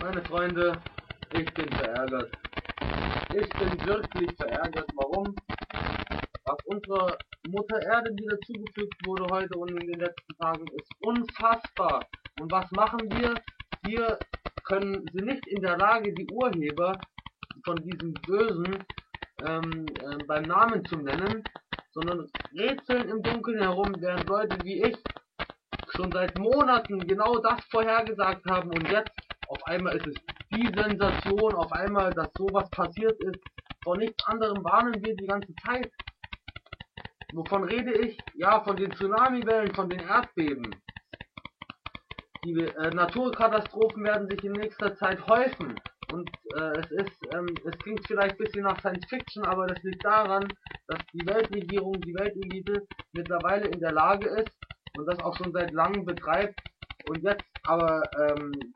Meine Freunde, ich bin verärgert. Ich bin wirklich verärgert. Warum? Was unserer Mutter Erde wieder zugefügt wurde heute und in den letzten Tagen ist unfassbar. Und was machen wir? Wir können sie nicht in der Lage, die Urheber von diesem Bösen beim Namen zu nennen, sondern rätseln im Dunkeln herum, während Leute wie ich schon seit Monaten genau das vorhergesagt haben und jetzt auf einmal ist es die Sensation, auf einmal, dass sowas passiert ist. Vor nichts anderem warnen wir die ganze Zeit. Wovon rede ich? Ja, von den Tsunamiwellen, von den Erdbeben. Die Naturkatastrophen werden sich in nächster Zeit häufen. Und es klingt vielleicht ein bisschen nach Science Fiction, aber das liegt daran, dass die Weltregierung, die Weltelite mittlerweile in der Lage ist und das auch schon seit langem betreibt und jetzt aber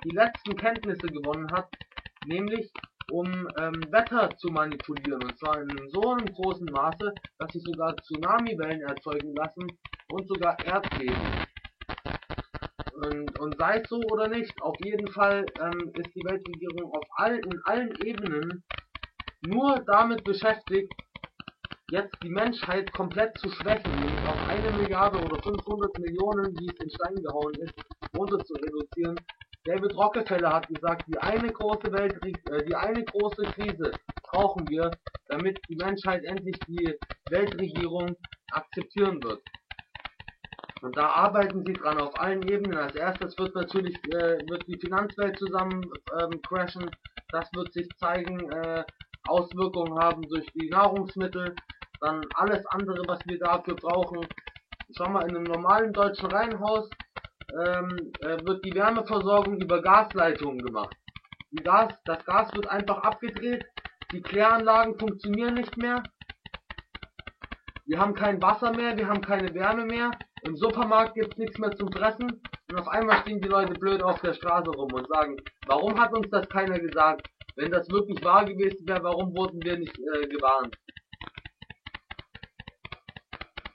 die letzten Kenntnisse gewonnen hat, nämlich um Wetter zu manipulieren, und zwar in so einem großen Maße, dass sich sogar Tsunamiwellen erzeugen lassen und sogar Erdbeben. Und sei es so oder nicht, auf jeden Fall ist die Weltregierung in allen Ebenen nur damit beschäftigt, jetzt die Menschheit komplett zu schwächen, nämlich auf 1 Milliarde oder 500 Millionen, wie es in Stein gehauen ist, runter zu reduzieren. David Rockefeller hat gesagt, die eine große Krise brauchen wir, damit die Menschheit endlich die Weltregierung akzeptieren wird. Und da arbeiten sie dran auf allen Ebenen. Als erstes wird natürlich die Finanzwelt zusammen crashen. Das wird sich zeigen, Auswirkungen haben durch die Nahrungsmittel. Dann alles andere, was wir dafür brauchen. Schau mal, in einem normalen deutschen Reihenhaus wird die Wärmeversorgung über Gasleitungen gemacht. Das Gas wird einfach abgedreht. Die Kläranlagen funktionieren nicht mehr. Wir haben kein Wasser mehr, wir haben keine Wärme mehr. Im Supermarkt gibt es nichts mehr zum Fressen. Und auf einmal stehen die Leute blöd auf der Straße rum und sagen, warum hat uns das keiner gesagt? Wenn das wirklich wahr gewesen wäre, warum wurden wir nicht gewarnt?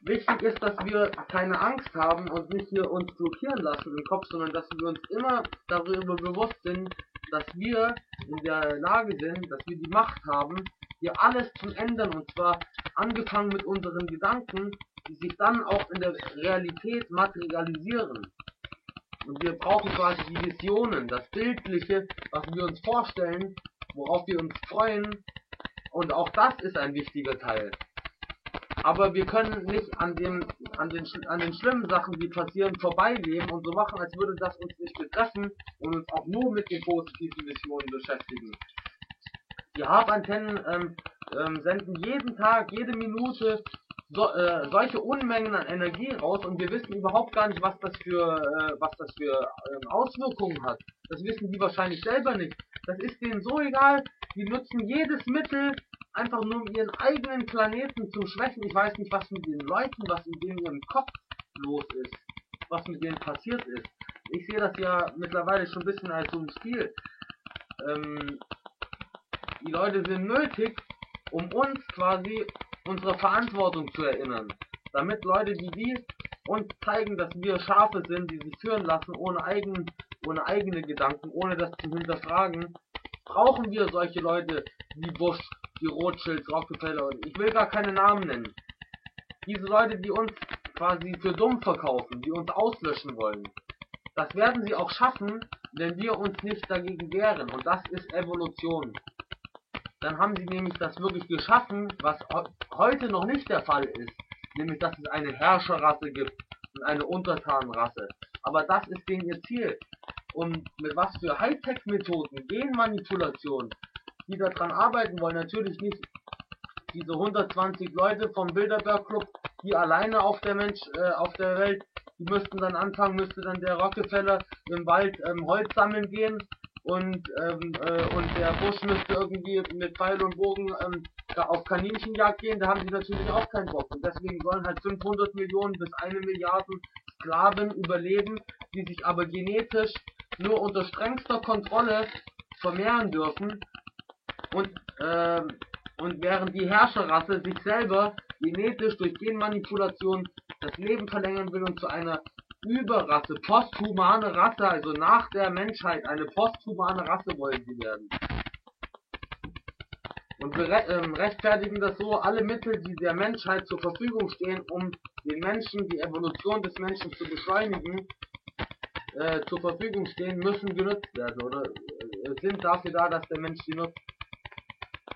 Wichtig ist, dass wir keine Angst haben und nicht hier uns blockieren lassen im Kopf, sondern dass wir uns immer darüber bewusst sind, dass wir in der Lage sind, dass wir die Macht haben, hier alles zu ändern, und zwar angefangen mit unseren Gedanken, die sich dann auch in der Realität materialisieren. Und wir brauchen quasi die Visionen, das Bildliche, was wir uns vorstellen, worauf wir uns freuen, und auch das ist ein wichtiger Teil. Aber wir können nicht an den schlimmen Sachen, die passieren, vorbeileben und so machen, als würde das uns nicht betreffen und uns auch nur mit den positiven Visionen beschäftigen. Die Habantennen senden jeden Tag, jede Minute solche Unmengen an Energie raus und wir wissen überhaupt gar nicht, was das für Auswirkungen hat. Das wissen die wahrscheinlich selber nicht. Das ist denen so egal. Die nutzen jedes Mittel einfach nur um ihren eigenen Planeten zu schwächen. Ich weiß nicht, was mit den Leuten, was in ihrem Kopf los ist, was mit denen passiert ist. Ich sehe das ja mittlerweile schon ein bisschen als so ein Spiel. Die Leute sind nötig, um uns quasi unsere Verantwortung zu erinnern. Damit Leute wie die uns zeigen, dass wir Schafe sind, die sich führen lassen, ohne eigene Gedanken, ohne das zu hinterfragen, brauchen wir solche Leute wie Bush, die Rothschilds, Rockefeller, und ich will gar keine Namen nennen. Diese Leute, die uns quasi für dumm verkaufen, die uns auslöschen wollen. Das werden sie auch schaffen, wenn wir uns nicht dagegen wehren. Und das ist Evolution. Dann haben sie nämlich das wirklich geschaffen, was heute noch nicht der Fall ist. Nämlich, dass es eine Herrscherrasse gibt und eine Untertanenrasse. Aber das ist denen ihr Ziel. Und mit was für Hightech-Methoden, Genmanipulation, die daran arbeiten wollen, natürlich nicht diese 120 Leute vom Bilderberg Club, die alleine auf der Welt, die müsste dann der Rockefeller im Wald Holz sammeln gehen und der Bush müsste irgendwie mit Pfeil und Bogen auf Kaninchenjagd gehen, da haben die natürlich auch keinen Bock. Und deswegen sollen halt 500 Millionen bis 1 Milliarde Sklaven überleben, die sich aber genetisch nur unter strengster Kontrolle vermehren dürfen und während die Herrscherrasse sich selber genetisch durch Genmanipulation das Leben verlängern will und zu einer Überrasse, posthumane Rasse, also nach der Menschheit eine posthumane Rasse wollen sie werden. Und wir rechtfertigen das so, alle Mittel, die der Menschheit zur Verfügung stehen, um den Menschen, die Evolution des Menschen zu beschleunigen, zur Verfügung stehen, müssen genutzt werden oder sind dafür da, dass der Mensch sie nutzt.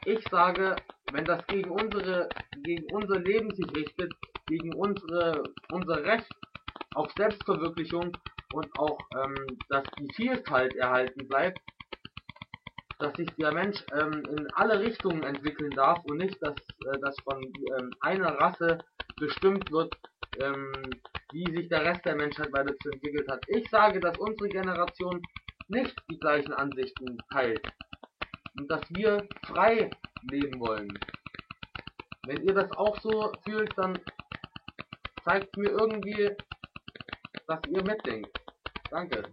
Ich sage, wenn das gegen unser Leben sich richtet, gegen unser Recht auf Selbstverwirklichung und auch, dass die Vielfalt erhalten bleibt, dass sich der Mensch in alle Richtungen entwickeln darf und nicht, dass das von einer Rasse bestimmt wird, wie sich der Rest der Menschheit weiterzuentwickelt hat. Ich sage, dass unsere Generation nicht die gleichen Ansichten teilt und dass wir frei leben wollen. Wenn ihr das auch so fühlt, dann zeigt mir irgendwie, dass ihr mitdenkt. Danke.